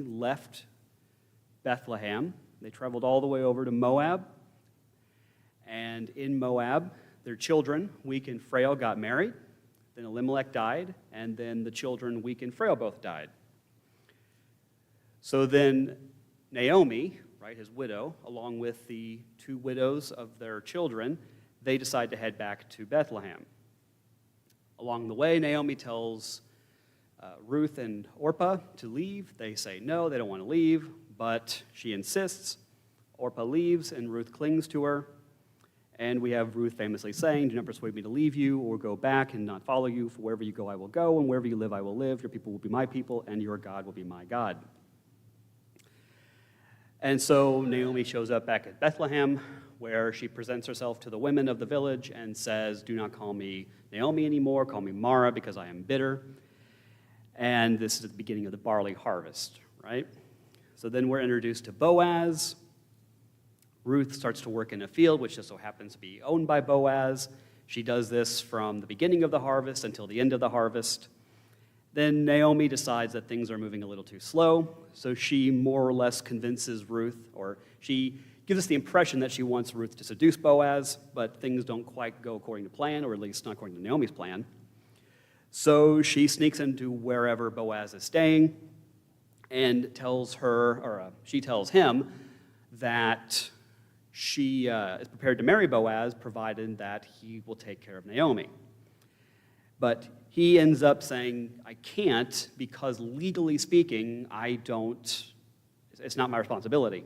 left Bethlehem. They traveled all the way over to Moab. And in Moab, their children, weak and frail, got married. Then Elimelech died, and then the children, weak and frail, both died. So then Naomi, right, his widow, along with the two widows of their children, they decide to head back to Bethlehem. Along the way, Naomi tells Ruth and Orpah to leave. They say no, they don't want to leave, but she insists. Orpah leaves, and Ruth clings to her. And we have Ruth famously saying, "Do not persuade me to leave you or go back and not follow you, for wherever you go I will go, and wherever you live I will live. Your people will be my people, and your God will be my God." And so Naomi shows up back at Bethlehem, where she presents herself to the women of the village and says, "Do not call me Naomi anymore, call me Mara, because I am bitter." And this is at the beginning of the barley harvest, right? So then we're introduced to Boaz. Ruth starts to work in a field, which just so happens to be owned by Boaz. She does this from the beginning of the harvest until the end of the harvest. Then Naomi decides that things are moving a little too slow, so she more or less convinces Ruth, or she gives us the impression that she wants Ruth to seduce Boaz, but things don't quite go according to plan, or at least not according to Naomi's plan. So she sneaks into wherever Boaz is staying and tells him that she is prepared to marry Boaz, provided that he will take care of Naomi. But he ends up saying, "I can't, because legally speaking, it's not my responsibility."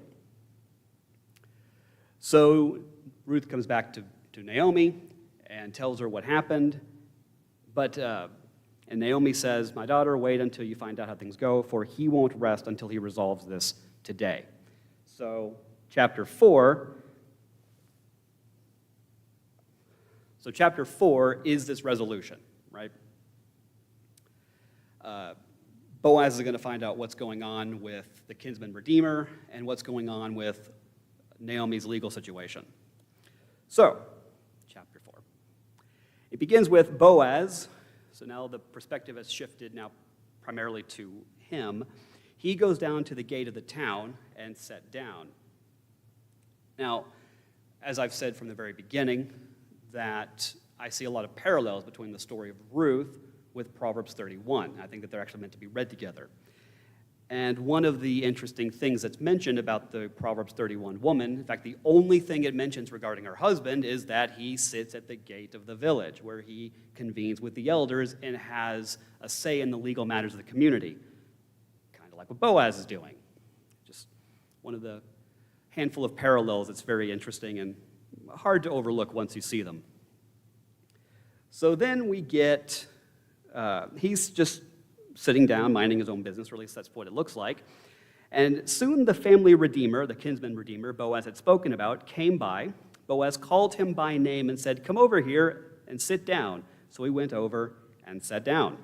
So Ruth comes back to Naomi and tells her what happened. And Naomi says, "My daughter, wait until you find out how things go, for he won't rest until he resolves this today." So chapter 4 is this resolution, right? Boaz is going to find out what's going on with the kinsman redeemer and what's going on with Naomi's legal situation. So, chapter 4. It begins with Boaz. So now the perspective has shifted now primarily to him. He goes down to the gate of the town and sat down. Now, as I've said from the very beginning, that I see a lot of parallels between the story of Ruth with Proverbs 31. I think that they're actually meant to be read together. And one of the interesting things that's mentioned about the Proverbs 31 woman, in fact, the only thing it mentions regarding her husband is that he sits at the gate of the village, where he convenes with the elders and has a say in the legal matters of the community, kind of like what Boaz is doing. Just one of the handful of parallels that's very interesting and hard to overlook once you see them. So then we get, he's just sitting down, minding his own business, or at least that's what it looks like. And soon the family redeemer, the kinsman redeemer Boaz had spoken about, came by. Boaz called him by name and said, "Come over here and sit down." So he went over and sat down.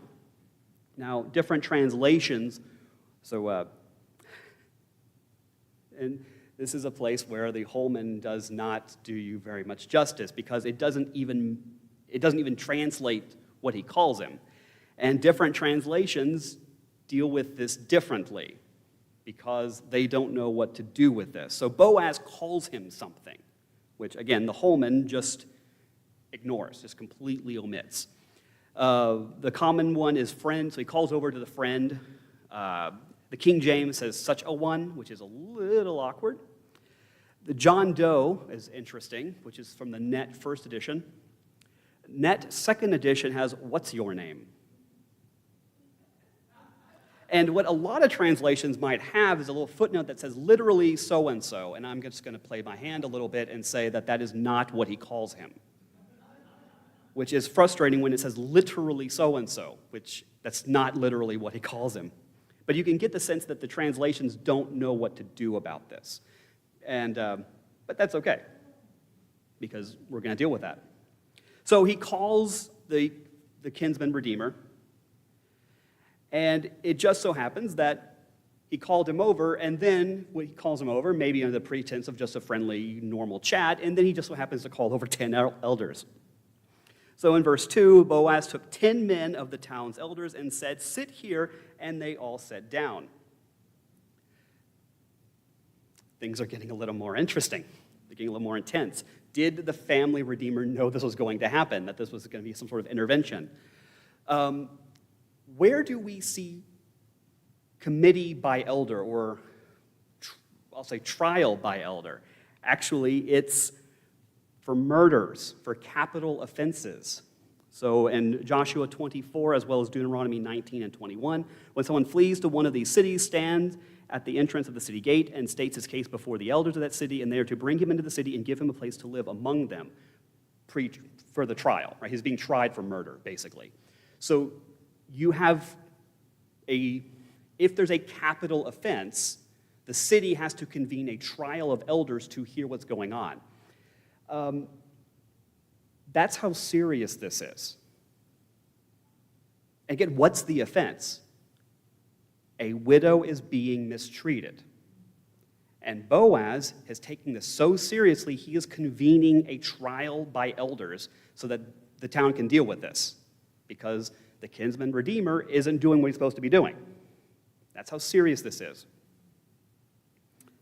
Now, different translations, and this is a place where the Holman does not do you very much justice, because it doesn't even translate what he calls him. And different translations deal with this differently because they don't know what to do with this. So Boaz calls him something, which, again, the Holman just ignores, just completely omits. The common one is friend, so he calls over to the friend. The King James says "such a one," which is a little awkward. The John Doe is interesting, which is from the Net First Edition. Net Second Edition has "what's your name?" And what a lot of translations might have is a little footnote that says literally so-and-so, and I'm just going to play my hand a little bit and say that that is not what he calls him, which is frustrating when it says literally so-and-so, which that's not literally what he calls him. But you can get the sense that the translations don't know what to do about this. But that's okay, because we're going to deal with that. So he calls the kinsman redeemer, and it just so happens that he called him over, and then when he calls him over, maybe under the pretense of just a friendly, normal chat, and then he just so happens to call over 10 elders. So in verse 2, Boaz took 10 men of the town's elders and said, "Sit here," and they all sat down. things are getting a little more interesting. They're getting a little more intense. Did the family redeemer know this was going to happen, that this was going to be some sort of intervention? Where do we see committee by elder, or I'll say trial by elder? Actually, it's for murders, for capital offenses. So in Joshua 24, as well as Deuteronomy 19 and 21, when someone flees to one of these cities, stands at the entrance of the city gate and states his case before the elders of that city, and they are to bring him into the city and give him a place to live among them for the trial, right? He's being tried for murder, basically. So you have if there's a capital offense, the city has to convene a trial of elders to hear what's going on. That's how serious this is. Again, what's the offense? A widow is being mistreated. And Boaz has taken this so seriously, he is convening a trial by elders so that the town can deal with this, because the kinsman redeemer isn't doing what he's supposed to be doing. That's how serious this is.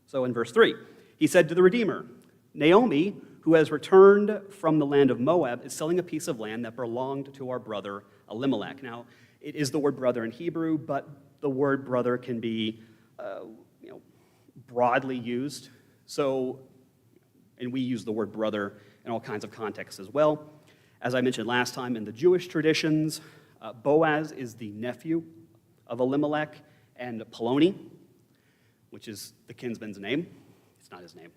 So in verse 3, he said to the redeemer, Naomi, who has returned from the land of Moab, is selling a piece of land that belonged to our brother Elimelech. Now, it is the word brother in Hebrew, but the word brother can be broadly used. So, and we use the word brother in all kinds of contexts as well. As I mentioned last time, in the Jewish traditions, Boaz is the nephew of Elimelech and Poloni, which is the kinsman's name. It's not his name.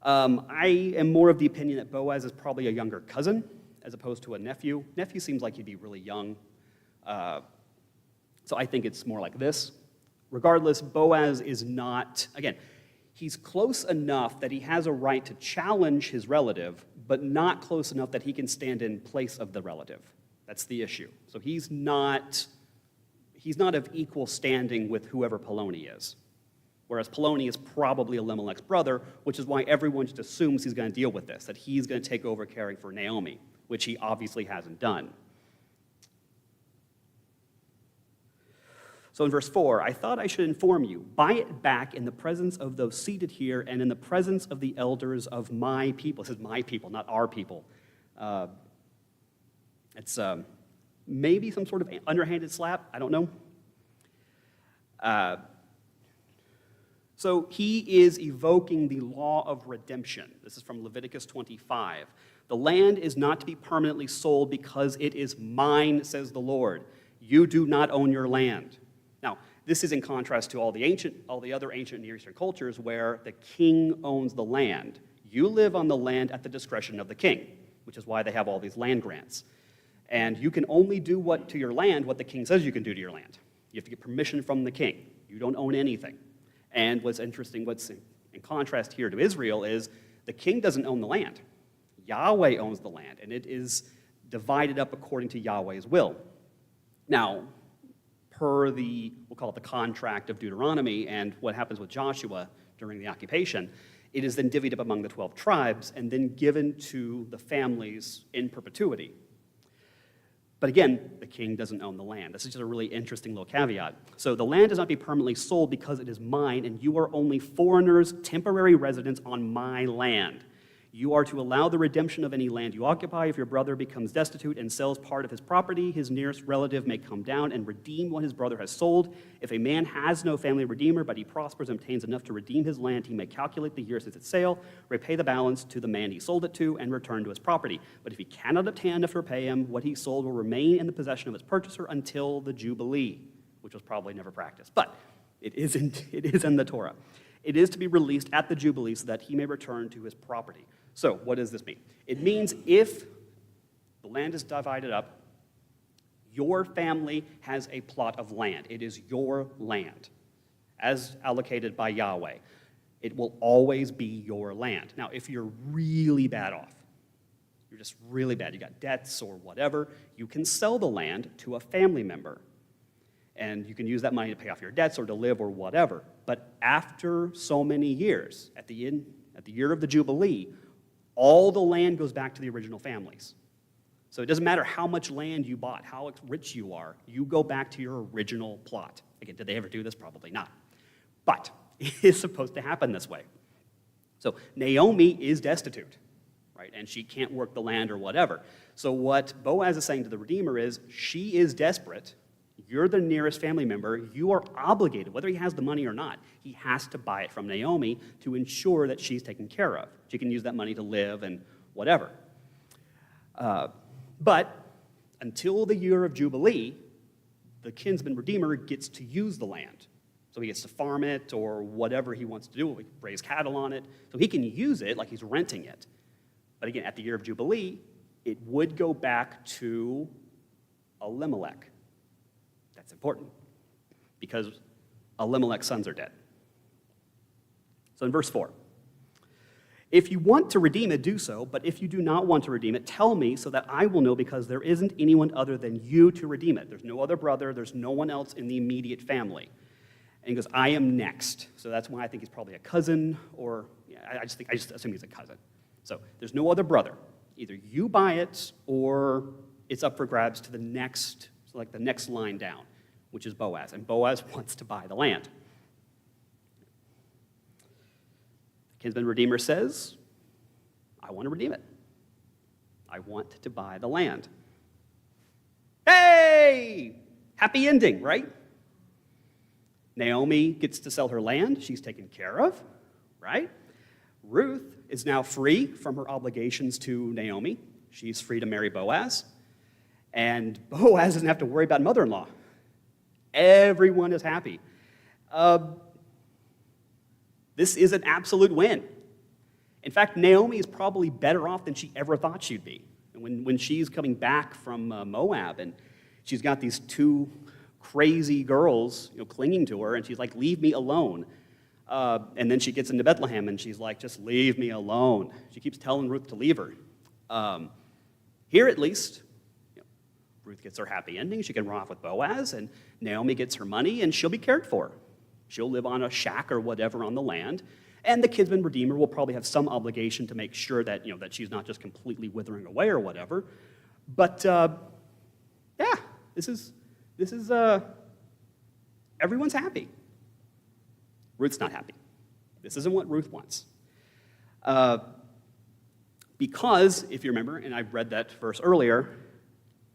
I am more of the opinion that Boaz is probably a younger cousin as opposed to a nephew. Nephew seems like he'd be really young. So I think it's more like this. Regardless, Boaz is not, again, he's close enough that he has a right to challenge his relative, but not close enough that he can stand in place of the relative. That's the issue. So he's not of equal standing with whoever Poloni is. Whereas Poloni is probably Elimelech's brother, which is why everyone just assumes he's going to deal with this, that he's going to take over caring for Naomi, which he obviously hasn't done. So in verse 4, I thought I should inform you, buy it back in the presence of those seated here and in the presence of the elders of my people. It says my people, not our people. It's maybe some sort of underhanded slap. I don't know. So he is evoking the law of redemption. This is from Leviticus 25. The land is not to be permanently sold because it is mine, says the Lord. You do not own your land. Now, this is in contrast to all the other ancient Near Eastern cultures where the king owns the land. You live on the land at the discretion of the king, which is why they have all these land grants. And you can only do to your land what the king says you can do to your land. You have to get permission from the king. You don't own anything. And what's interesting, what's in contrast here to Israel is the king doesn't own the land. Yahweh owns the land, and it is divided up according to Yahweh's will. Now, per we'll call it the contract of Deuteronomy and what happens with Joshua during the occupation, it is then divvied up among the 12 tribes and then given to the families in perpetuity. But again, the king doesn't own the land. This is just a really interesting little caveat. So the land does not be permanently sold because it is mine, and you are only foreigners, temporary residents on my land. You are to allow the redemption of any land you occupy. If your brother becomes destitute and sells part of his property, his nearest relative may come down and redeem what his brother has sold. If a man has no family redeemer, but he prospers and obtains enough to redeem his land, he may calculate the year since its sale, repay the balance to the man he sold it to, and return to his property. But if he cannot obtain enough to repay him, what he sold will remain in the possession of its purchaser until the Jubilee, which was probably never practiced. But it is in the Torah. It is to be released at the Jubilee so that he may return to his property. So what does this mean? It means if the land is divided up, your family has a plot of land. It is your land, as allocated by Yahweh. It will always be your land. Now, if you're really bad off, you're just really bad, you got debts or whatever, you can sell the land to a family member. And you can use that money to pay off your debts or to live or whatever. But after so many years, at the year of the Jubilee, all the land goes back to the original families. So it doesn't matter how much land you bought, how rich you are, you go back to your original plot. Again, did they ever do this? Probably not. But is supposed to happen this way. So Naomi is destitute, right? And she can't work the land or whatever. So what Boaz is saying to the Redeemer is, she is desperate. You're the nearest family member. You are obligated, whether he has the money or not, he has to buy it from Naomi to ensure that she's taken care of. She can use that money to live and whatever. But until the year of Jubilee, the kinsman redeemer gets to use the land. So he gets to farm it or whatever he wants to do, raise cattle on it. So he can use it like he's renting it. But again, at the year of Jubilee, it would go back to Elimelech. That's important because Elimelech's sons are dead. So in verse 4, if you want to redeem it, do so, but if you do not want to redeem it, tell me so that I will know, because there isn't anyone other than you to redeem it. There's no other brother, there's no one else in the immediate family. And he goes, I am next. So that's why I think he's probably a cousin, or I just assume he's a cousin. So there's no other brother. Either you buy it or it's up for grabs to the next, so like the next line down, which is Boaz. And Boaz wants to buy the land. The kinsman redeemer says, I want to redeem it. I want to buy the land. Hey! Happy ending, right? Naomi gets to sell her land. She's taken care of, right? Ruth is now free from her obligations to Naomi. She's free to marry Boaz. And Boaz doesn't have to worry about mother-in-law. Everyone is happy. This is an absolute win. In fact, Naomi is probably better off than she ever thought she'd be. And when she's coming back from Moab, and she's got these two crazy girls, clinging to her, and she's like, leave me alone. And then she gets into Bethlehem, and she's like, just leave me alone. She keeps telling Ruth to leave her. Here, at least, Ruth gets her happy ending. She can run off with Boaz, and Naomi gets her money, and she'll be cared for. She'll live on a shack or whatever on the land, and the kinsman redeemer will probably have some obligation to make sure that, that she's not just completely withering away or whatever. But, yeah, this is everyone's happy. Ruth's not happy. This isn't what Ruth wants. Because, if you remember, and I read that verse earlier,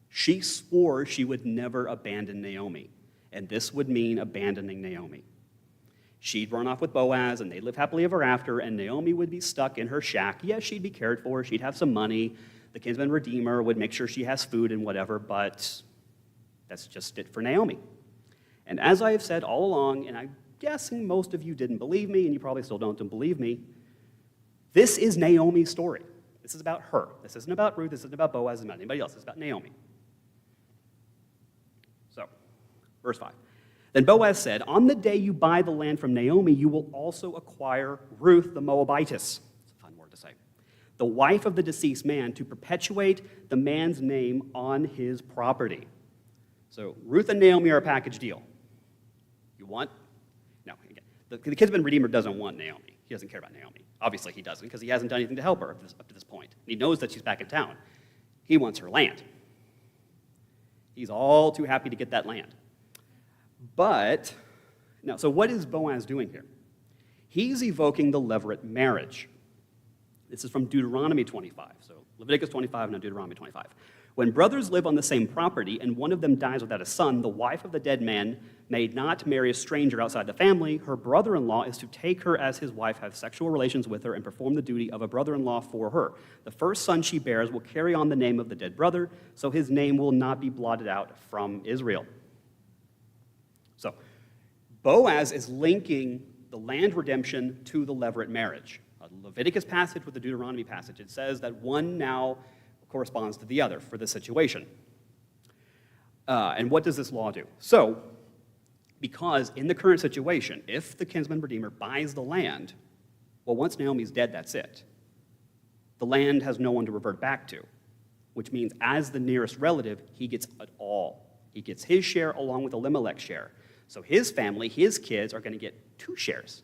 she swore she would never abandon Naomi. And this would mean abandoning Naomi. She'd run off with Boaz, and they'd live happily ever after, and Naomi would be stuck in her shack. Yes, she'd be cared for. She'd have some money. The kinsman redeemer would make sure she has food and whatever, but that's just it for Naomi. And as I have said all along, and I'm guessing most of you didn't believe me, and you probably still don't believe me, this is Naomi's story. This is about her. This isn't about Ruth. This isn't about Boaz. This isn't about anybody else. It's about Naomi. So, verse 5. Then Boaz said, on the day you buy the land from Naomi, you will also acquire Ruth the Moabitess. It's a fun word to say. The wife of the deceased man, to perpetuate the man's name on his property. So Ruth and Naomi are a package deal. You want? No. Again, the kinsman redeemer doesn't want Naomi. He doesn't care about Naomi. Obviously he doesn't, because he hasn't done anything to help her up to this point. He knows that she's back in town. He wants her land. He's all too happy to get that land. But, now, so what is Boaz doing here? He's evoking the levirate marriage. This is from Deuteronomy 25. So Leviticus 25 and now Deuteronomy 25. When brothers live on the same property and one of them dies without a son, the wife of the dead man may not marry a stranger outside the family. Her brother-in-law is to take her as his wife, have sexual relations with her, and perform the duty of a brother-in-law for her. The first son she bears will carry on the name of the dead brother, so his name will not be blotted out from Israel. So Boaz is linking the land redemption to the levirate marriage. A Leviticus passage with the Deuteronomy passage. It says that one now corresponds to the other for this situation. And what does this law do? So, because in the current situation, if the kinsman redeemer buys the land, well, once Naomi's dead, that's it. The land has no one to revert back to, which means as the nearest relative, he gets it all. He gets his share along with Elimelech's share. So his family, his kids, are going to get 2 shares.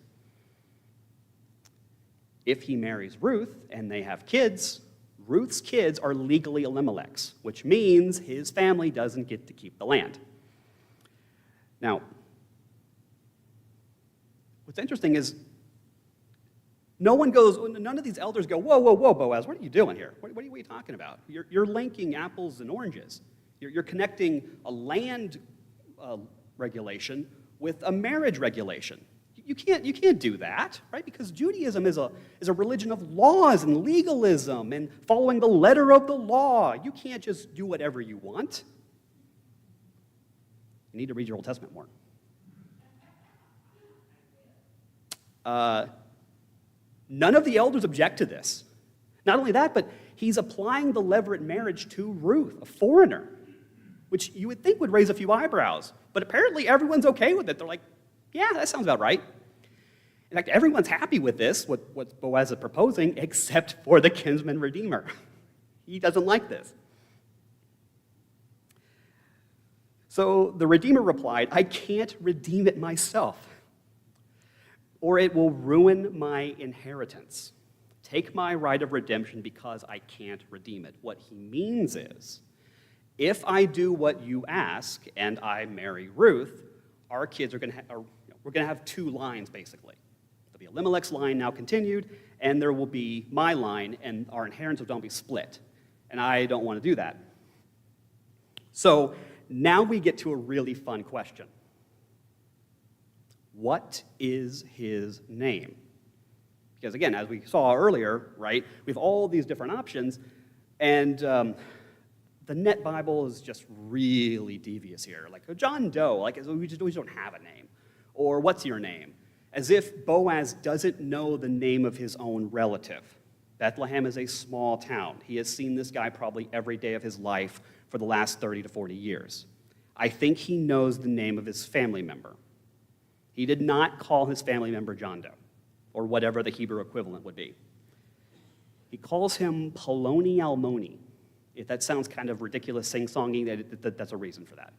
If he marries Ruth and they have kids, Ruth's kids are legally Elimelech's, which means his family doesn't get to keep the land. Now, what's interesting is none of these elders go, whoa, whoa, whoa, Boaz, what are you doing here? What are you talking about? You're linking apples and oranges. You're connecting a land regulation with a marriage regulation. You can't do that, right? Because Judaism is a religion of laws and legalism and following the letter of the law. You can't just do whatever you want. You need to read your Old Testament more. None of the elders object to this. Not only that, but he's applying the levirate marriage to Ruth, a foreigner, which you would think would raise a few eyebrows. But apparently everyone's okay with it. They're like, yeah, that sounds about right. In fact, everyone's happy with this, what Boaz is proposing, except for the kinsman redeemer. He doesn't like this. So the redeemer replied, I can't redeem it myself, or it will ruin my inheritance. Take my right of redemption because I can't redeem it. What he means is, if I do what you ask and I marry Ruth, our kids we're going to have two lines, basically. There'll be Elimelech's line now continued, and there will be my line, and our inheritance will be split. And I don't want to do that. So now we get to a really fun question. What is his name? Because again, as we saw earlier, right, we have all these different options, and the Net Bible is just really devious here. Like John Doe, like we just don't have a name. Or what's your name? As if Boaz doesn't know the name of his own relative. Bethlehem is a small town. He has seen this guy probably every day of his life for the last 30 to 40 years. I think he knows the name of his family member. He did not call his family member John Doe, or whatever the Hebrew equivalent would be. He calls him Poloni Almoni. If that sounds kind of ridiculous, sing-songy, that's a reason for that.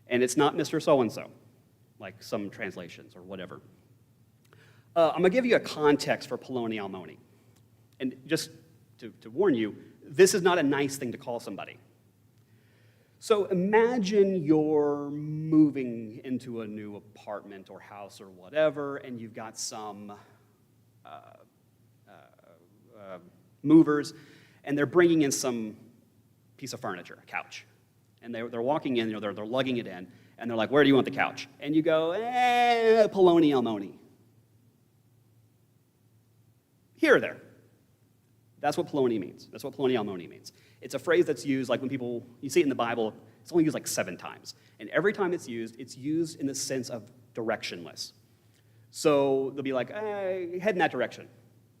And it's not Mr. So-and-so, like some translations or whatever. I'm going to give you a context for Poloni Almoni. And just to warn you, this is not a nice thing to call somebody. So imagine you're moving into a new apartment or house or whatever, and you've got some movers, and they're bringing in some piece of furniture, a couch. And they're walking in, they're lugging it in, and they're like, where do you want the couch? And you go, Poloni Almoni. Here or there. That's what Poloni means. That's what Poloni Almoni means. It's a phrase that's used, like when you see it in the Bible, it's only used like 7 times. And every time it's used in the sense of directionless. So they'll be like, head in that direction.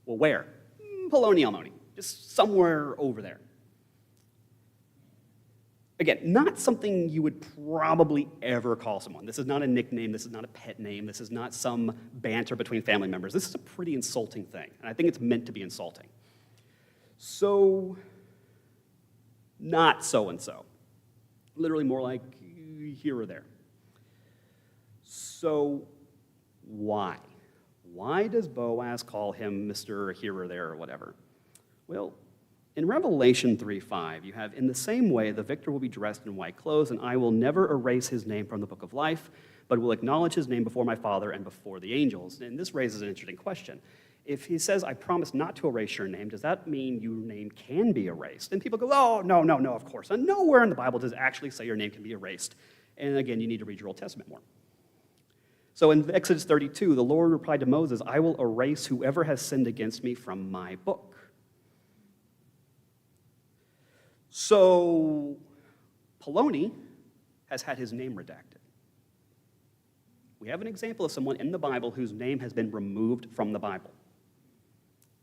Well, where? Poloni Almoni, just somewhere over there. Again, not something you would probably ever call someone. This is not a nickname. This is not a pet name. This is not some banter between family members. This is a pretty insulting thing, and I think it's meant to be insulting. So, not so-and-so. Literally more like here or there. So, why? Why does Boaz call him Mr. Here or There or whatever? Well, in Revelation 3:5, you have, in the same way, the victor will be dressed in white clothes, and I will never erase his name from the book of life, but will acknowledge his name before my Father and before the angels. And this raises an interesting question. If he says, I promise not to erase your name, does that mean your name can be erased? And people go, oh, no, of course. And nowhere in the Bible does it actually say your name can be erased. And again, you need to read your Old Testament more. So in Exodus 32, the Lord replied to Moses, I will erase whoever has sinned against me from my book. So Poloni has had his name redacted. We have an example of someone in the Bible whose name has been removed from the Bible.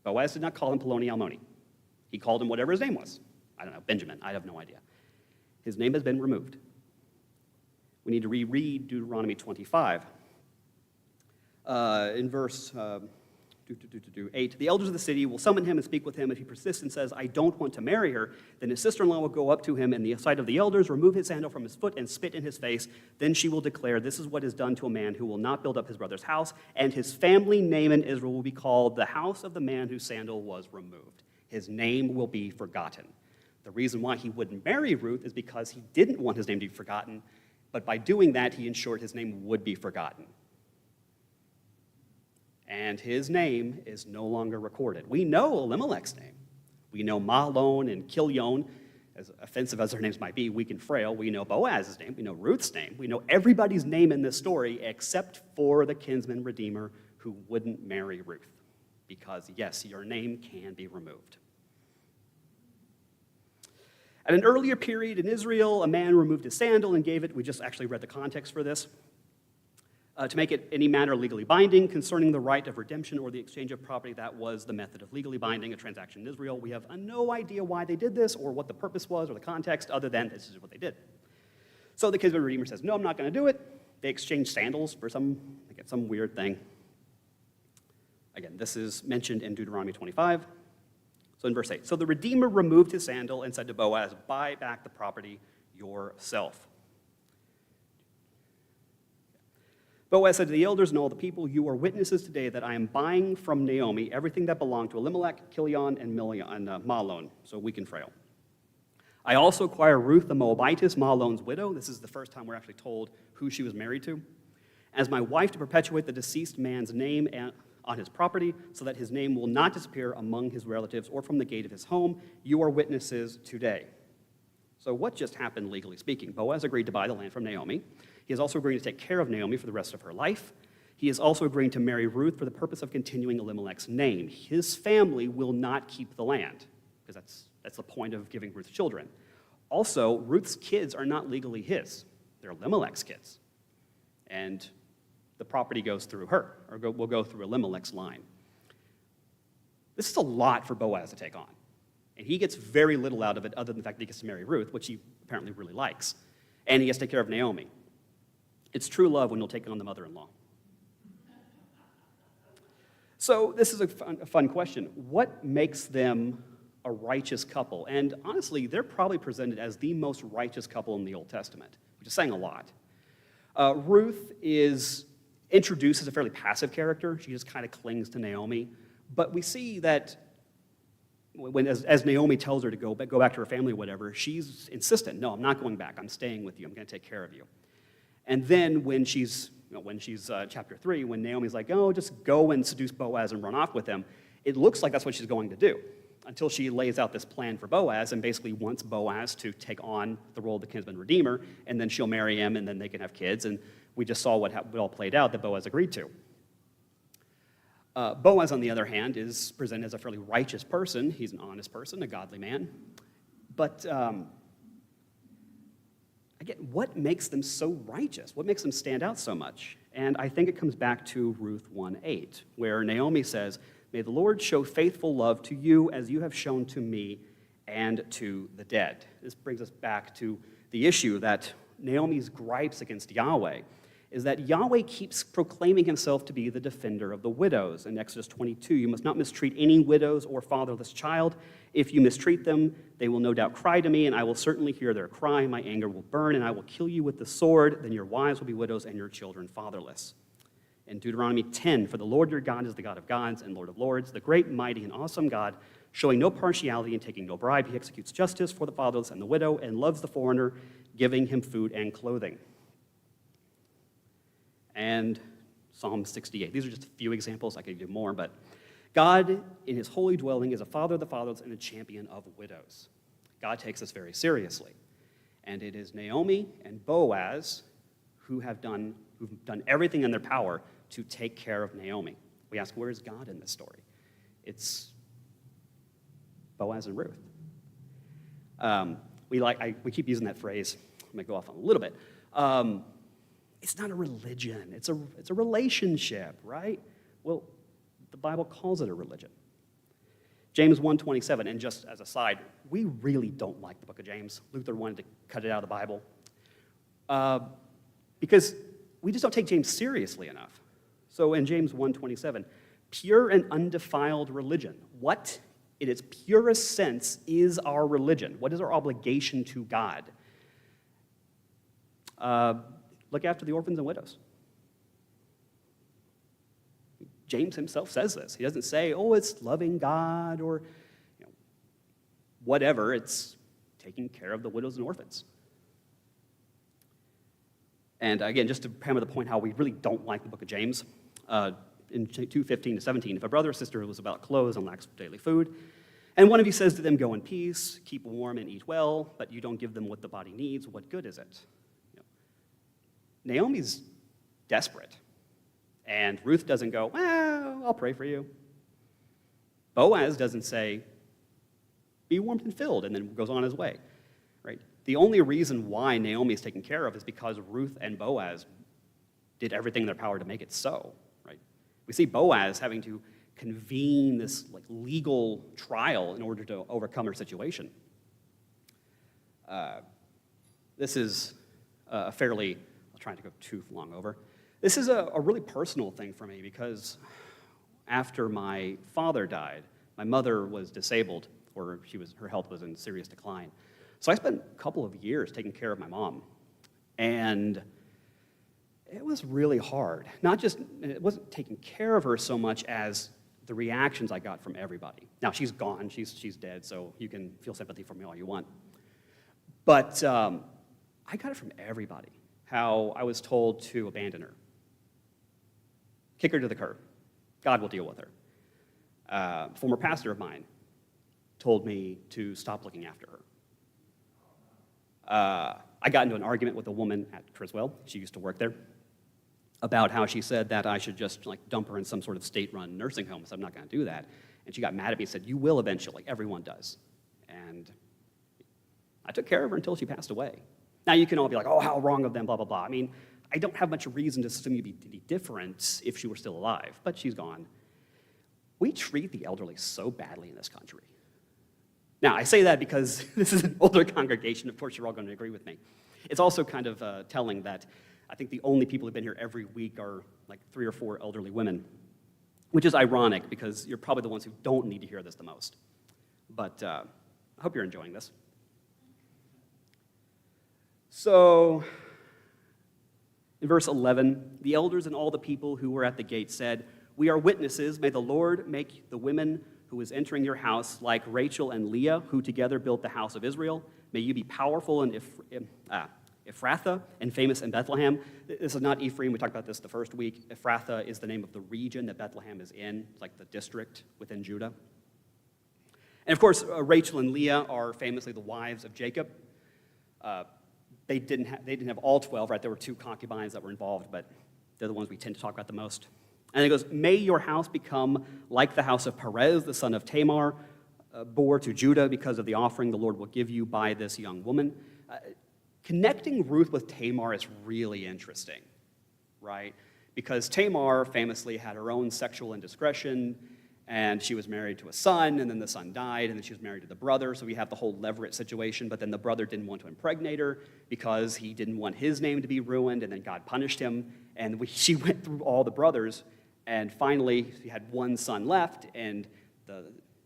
Boaz did not call him Poloni Almoni. He called him whatever his name was. I don't know, Benjamin. I have no idea. His name has been removed. We need to reread Deuteronomy 25. In verse 8, the elders of the city will summon him and speak with him. If he persists and says, I don't want to marry her, then his sister-in-law will go up to him in the sight of the elders, remove his sandal from his foot, and spit in his face. Then she will declare, this is what is done to a man who will not build up his brother's house, and his family name in Israel will be called the house of the man whose sandal was removed. His name will be forgotten. The reason why he wouldn't marry Ruth is because he didn't want his name to be forgotten, but by doing that, he ensured his name would be forgotten. and his name is no longer recorded. We know Elimelech's name. We know Mahlon and Chilion, as offensive as their names might be, weak and frail. We know Boaz's name. We know Ruth's name. We know everybody's name in this story except for the kinsman redeemer who wouldn't marry Ruth. Because, yes, your name can be removed. At an earlier period in Israel, a man removed his sandal and gave it, we just actually read the context for this, to make it any matter legally binding concerning the right of redemption or the exchange of property. That was the method of legally binding a transaction in Israel. We have no idea why they did this or what the purpose was or the context, other than this is what they did. So the kinsman redeemer says, no, I'm not going to do it. They exchange sandals for some weird thing. Again, this is mentioned in Deuteronomy 25. So in verse 8, so the redeemer removed his sandal and said to Boaz, buy back the property yourself. Boaz said to the elders and all the people, you are witnesses today that I am buying from Naomi everything that belonged to Elimelech, Chilion, and Mahlon, so weak and frail. I also acquire Ruth the Moabitess, Mahlon's widow. This is the first time we're actually told who she was married to, as my wife to perpetuate the deceased man's name on his property, so that his name will not disappear among his relatives or from the gate of his home. You are witnesses today. So what just happened, legally speaking? Boaz agreed to buy the land from Naomi. He is also agreeing to take care of Naomi for the rest of her life. He is also agreeing to marry Ruth for the purpose of continuing Elimelech's name. His family will not keep the land, because that's the point of giving Ruth children. Also, Ruth's kids are not legally his. They're Elimelech's kids. And the property goes through her, or will go through Elimelech's line. This is a lot for Boaz to take on. And he gets very little out of it other than the fact that he gets to marry Ruth, which he apparently really likes. And he gets to take care of Naomi. It's true love when you'll take on the mother-in-law. So this is a fun question. What makes them a righteous couple? And honestly, they're probably presented as the most righteous couple in the Old Testament, which is saying a lot. Ruth is introduced as a fairly passive character. She just kind of clings to Naomi. But we see that as Naomi tells her to go back to her family or whatever, she's insistent. No, I'm not going back. I'm staying with you. I'm going to take care of you. And then when she's chapter 3, when Naomi's like, oh, just go and seduce Boaz and run off with him, it looks like that's what she's going to do until she lays out this plan for Boaz and basically wants Boaz to take on the role of the kinsman redeemer, and then she'll marry him, and then they can have kids. And we just saw what all played out that Boaz agreed to. Boaz, on the other hand, is presented as a fairly righteous person. He's an honest person, a godly man. But again, what makes them so righteous? What makes them stand out so much? And I think it comes back to Ruth 1:8, where Naomi says, may the Lord show faithful love to you as you have shown to me and to the dead. This brings us back to the issue that Naomi's gripes against Yahweh is that Yahweh keeps proclaiming himself to be the defender of the widows. In Exodus 22, you must not mistreat any widows or fatherless child. If you mistreat them, they will no doubt cry to me, and I will certainly hear their cry. My anger will burn, and I will kill you with the sword. Then your wives will be widows and your children fatherless. In Deuteronomy 10, for the Lord your God is the God of gods and Lord of lords, the great, mighty, and awesome God, showing no partiality and taking no bribe. He executes justice for the fatherless and the widow and loves the foreigner, giving him food and clothing. And Psalm 68. These are just a few examples. I could give more, but God in his holy dwelling is a father of the fatherless and a champion of widows. God takes us very seriously. And it is Naomi and Boaz who've done everything in their power to take care of Naomi. We ask, where is God in this story? It's Boaz and Ruth. We keep using that phrase. I'm going to go off on a little bit. It's not a religion. It's a relationship, right? Well, the Bible calls it a religion. James 1:27, and just as a side, we really don't like the book of James. Luther wanted to cut it out of the Bible because we just don't take James seriously enough. So in James 1:27, pure and undefiled religion. What, in its purest sense, is our religion? What is our obligation to God? Look after the orphans and widows. James himself says this. He doesn't say, oh, it's loving God or whatever. It's taking care of the widows and orphans. And again, just to hammer the point how we really don't like the book of James, in 2:15 to 17, if a brother or sister was without clothes and lacks daily food, and one of you says to them, go in peace, keep warm and eat well, but you don't give them what the body needs, what good is it? Naomi's desperate. And Ruth doesn't go, well, I'll pray for you. Boaz doesn't say, be warmed and filled, and then goes on his way. Right? The only reason why Naomi is taken care of is because Ruth and Boaz did everything in their power to make it so. Right? We see Boaz having to convene this legal trial in order to overcome her situation. This is a fairly, I'm trying to go too long over. This is a really personal thing for me because after my father died, my mother was disabled, or her health was in serious decline. So I spent a couple of years taking care of my mom. And it was really hard. It wasn't taking care of her so much as the reactions I got from everybody. Now, she's gone, she's dead, so you can feel sympathy for me all you want. But I got it from everybody, how I was told to abandon her. Kick her to the curb. God will deal with her. A former pastor of mine told me to stop looking after her. I got into an argument with a woman at Criswell, she used to work there, about how she said that I should just dump her in some sort of state-run nursing home, so I'm not going to do that. And she got mad at me and said, you will eventually, everyone does. And I took care of her until she passed away. Now you can all be like, oh, how wrong of them, blah, blah, blah. I mean, I don't have much reason to assume you'd be different if she were still alive, but she's gone. We treat the elderly so badly in this country. Now, I say that because this is an older congregation. Of course, you're all going to agree with me. It's also kind of telling that I think the only people who've been here every week are 3 or 4 elderly women, which is ironic because you're probably the ones who don't need to hear this the most. But I hope you're enjoying this. So, in verse 11, the elders and all the people who were at the gate said, we are witnesses. May the Lord make the women who is entering your house like Rachel and Leah, who together built the house of Israel. May you be powerful in Ephrathah and famous in Bethlehem. This is not Ephraim. We talked about this the first week. Ephrathah is the name of the region that Bethlehem is in. It's like the district within Judah. And of course, Rachel and Leah are famously the wives of Jacob. They didn't have all 12, right? There were 2 concubines that were involved, but they're the ones we tend to talk about the most. And it goes, may your house become like the house of Perez, the son of Tamar, bore to Judah because of the offering the Lord will give you by this young woman. Connecting Ruth with Tamar is really interesting, right? Because Tamar famously had her own sexual indiscretion, and she was married to a son, and then the son died, and then she was married to the brother, so we have the whole Levirate situation, but then the brother didn't want to impregnate her because he didn't want his name to be ruined, and then God punished him, and she went through all the brothers, and finally she had one son left, and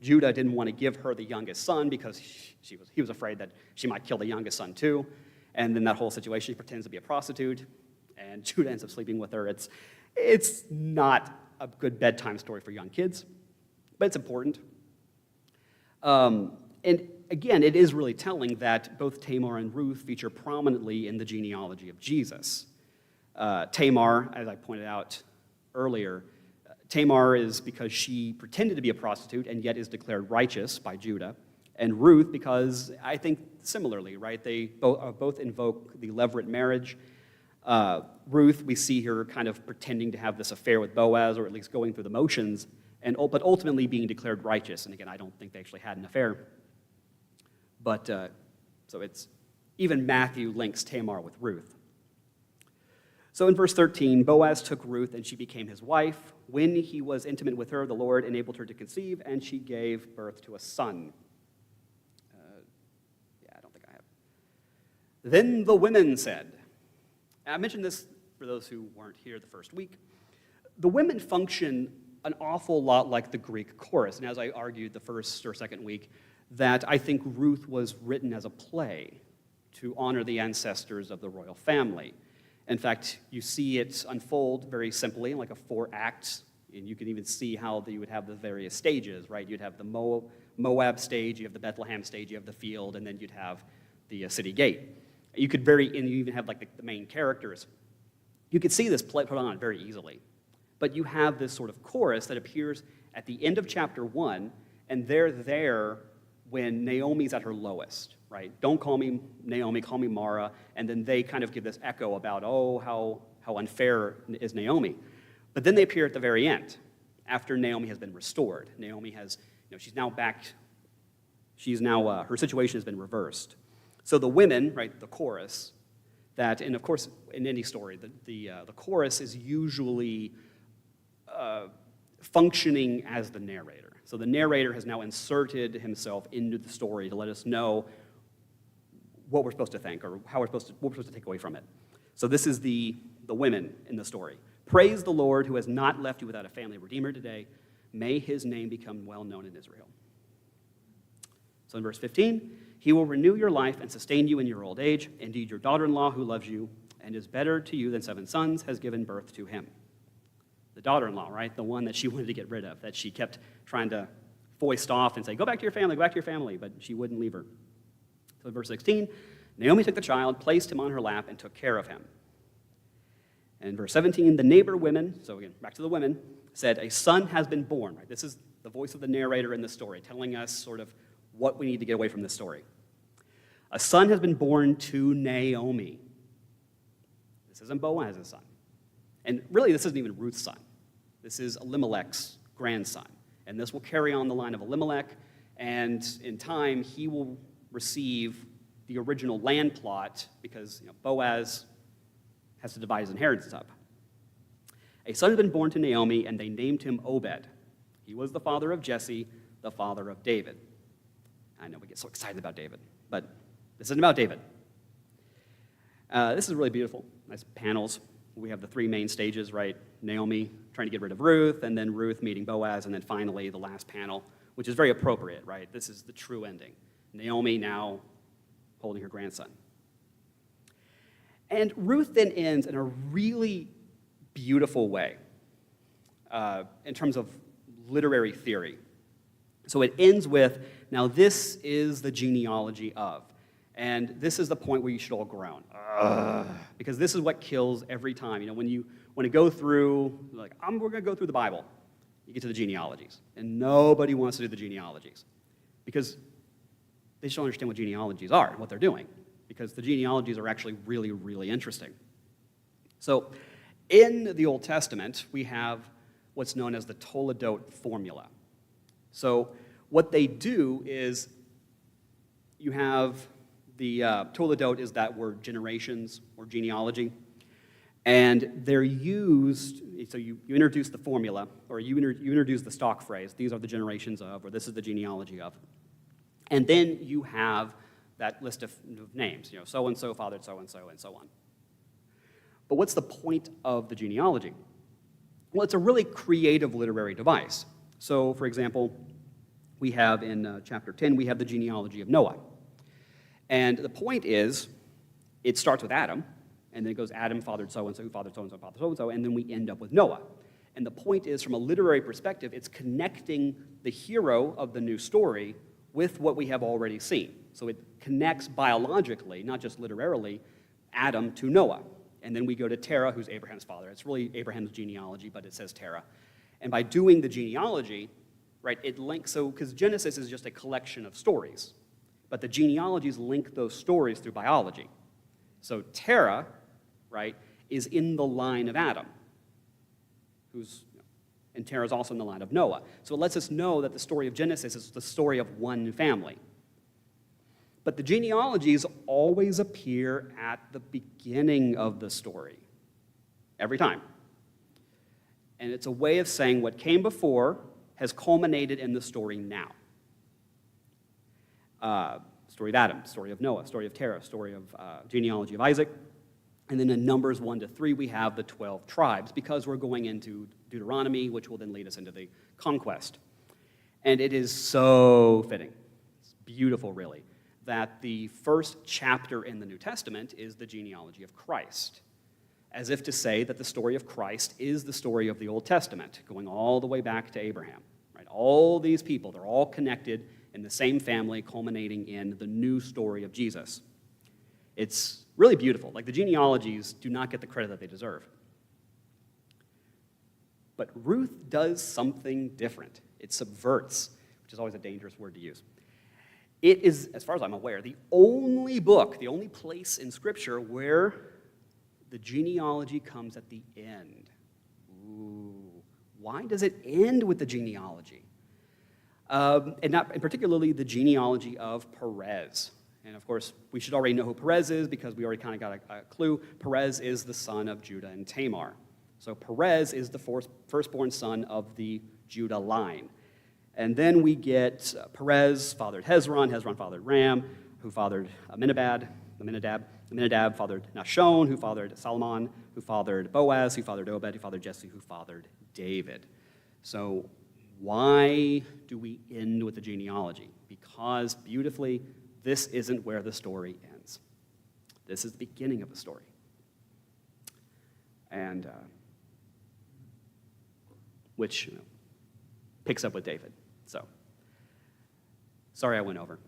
Judah didn't want to give her the youngest son because he was afraid that she might kill the youngest son too, and then that whole situation, she pretends to be a prostitute, and Judah ends up sleeping with her. It's not a good bedtime story for young kids, but it's important. And again, it is really telling that both Tamar and Ruth feature prominently in the genealogy of Jesus. Tamar, as I pointed out earlier, Tamar is because she pretended to be a prostitute and yet is declared righteous by Judah. And Ruth because, I think similarly, right, they both invoke the Levirate marriage. Ruth, we see her kind of pretending to have this affair with Boaz, or at least going through the motions, but ultimately being declared righteous. And again, I don't think they actually had an affair. But, so it's, even Matthew links Tamar with Ruth. So in verse 13, Boaz took Ruth and she became his wife. When he was intimate with her, the Lord enabled her to conceive, and she gave birth to a son. I don't think I have. Then the women said, I mentioned this for those who weren't here the first week. The women function an awful lot like the Greek chorus. And as I argued the first or second week, that I think Ruth was written as a play to honor the ancestors of the royal family. In fact, you see it unfold very simply, like a 4-act, and you can even see how you would have the various stages, right? You'd have the Moab stage, you have the Bethlehem stage, you have the field, and then you'd have the city gate. You could and you even have like the main characters. You could see this play put on very easily. But you have this sort of chorus that appears at the end of chapter 1, and they're there when Naomi's at her lowest, right? Don't call me Naomi, call me Mara. And then they kind of give this echo about, oh, how unfair is Naomi. But then they appear at the very end, after Naomi has been restored. Naomi has, she's now back, her situation has been reversed. So the women, right, the chorus, and of course, in any story, the chorus is usually functioning as the narrator. So the narrator has now inserted himself into the story to let us know what we're supposed to think or what we're supposed to take away from it. So this is the women in the story. Praise the Lord who has not left you without a family redeemer today. May his name become well known in Israel. So in verse 15, he will renew your life and sustain you in your old age. Indeed, your daughter-in-law who loves you and is better to you than 7 sons has given birth to him. The daughter-in-law, right? The one that she wanted to get rid of, that she kept trying to foist off and say, go back to your family, but she wouldn't leave her. So in verse 16, Naomi took the child, placed him on her lap, and took care of him. And in verse 17, the neighbor women, so again, back to the women, said, a son has been born, right? This is the voice of the narrator in the story, telling us sort of what we need to get away from this story. A son has been born to Naomi. This isn't Boaz's son. And really, this isn't even Ruth's son. This is Elimelech's grandson. And this will carry on the line of Elimelech, and in time, he will receive the original land plot because Boaz has to divide his inheritance up. A son had been born to Naomi, and they named him Obed. He was the father of Jesse, the father of David. I know we get so excited about David, but this isn't about David. This is really beautiful. Nice panels. We have the 3 main stages, right? Naomi trying to get rid of Ruth, and then Ruth meeting Boaz, and then finally the last panel, which is very appropriate, right? This is the true ending. Naomi now holding her grandson. And Ruth then ends in a really beautiful way in terms of literary theory. So it ends with, now this is the genealogy of. And this is the point where you should all groan. Because this is what kills every time. When you want to go through, we're going to go through the Bible. You get to the genealogies. And nobody wants to do the genealogies. Because they just don't understand what genealogies are and what they're doing. Because the genealogies are actually really, really interesting. So in the Old Testament, we have what's known as the Toledot formula. So what they do is you have the Toledot is that word generations or genealogy. And they're used, so you introduce the formula, or you introduce the stock phrase, these are the generations of, or this is the genealogy of. And then you have that list of names, so-and-so fathered so-and-so, and so on. But what's the point of the genealogy? Well, it's a really creative literary device. So, for example, we have in chapter 10, we have the genealogy of Noah. And the point is, it starts with Adam, and then it goes Adam fathered so-and-so, who fathered so-and-so, fathered so-and-so, and then we end up with Noah. And the point is, from a literary perspective, it's connecting the hero of the new story with what we have already seen. So it connects biologically, not just literarily, Adam to Noah. And then we go to Terah, who's Abraham's father. It's really Abraham's genealogy, but it says Terah. And by doing the genealogy, right, it links, so, because Genesis is just a collection of stories. But the genealogies link those stories through biology. So Terah, right, is in the line of Adam, and Terah is also in the line of Noah. So it lets us know that the story of Genesis is the story of one family. But the genealogies always appear at the beginning of the story, every time. And it's a way of saying what came before has culminated in the story now. Story of Adam, story of Noah, story of Terah, story of genealogy of Isaac. And then in Numbers 1-3, we have the 12 tribes, because we're going into Deuteronomy, which will then lead us into the conquest. And it is so fitting, it's beautiful really, that the first chapter in the New Testament is the genealogy of Christ, as if to say that the story of Christ is the story of the Old Testament, going all the way back to Abraham. Right? All these people, they're all connected in the same family, culminating in the new story of Jesus. It's really beautiful. Like, the genealogies do not get the credit that they deserve. But Ruth does something different. It subverts, which is always a dangerous word to use. It is, as far as I'm aware, the only book, the only place in Scripture where the genealogy comes at the end. Ooh, why does it end with the genealogy? And particularly the genealogy of Perez. And of course, we should already know who Perez is because we already kind of got a clue. Perez is the son of Judah and Tamar. So Perez is the firstborn son of the Judah line. And then we get Perez fathered Hezron, Hezron fathered Ram, who fathered Aminadab, Aminadab fathered Nahshon, who fathered Solomon, who fathered Boaz, who fathered Obed, who fathered Jesse, who fathered David. So why do we end with the genealogy? Because beautifully, this isn't where the story ends. This is the beginning of the story. And which picks up with David. So, sorry I went over.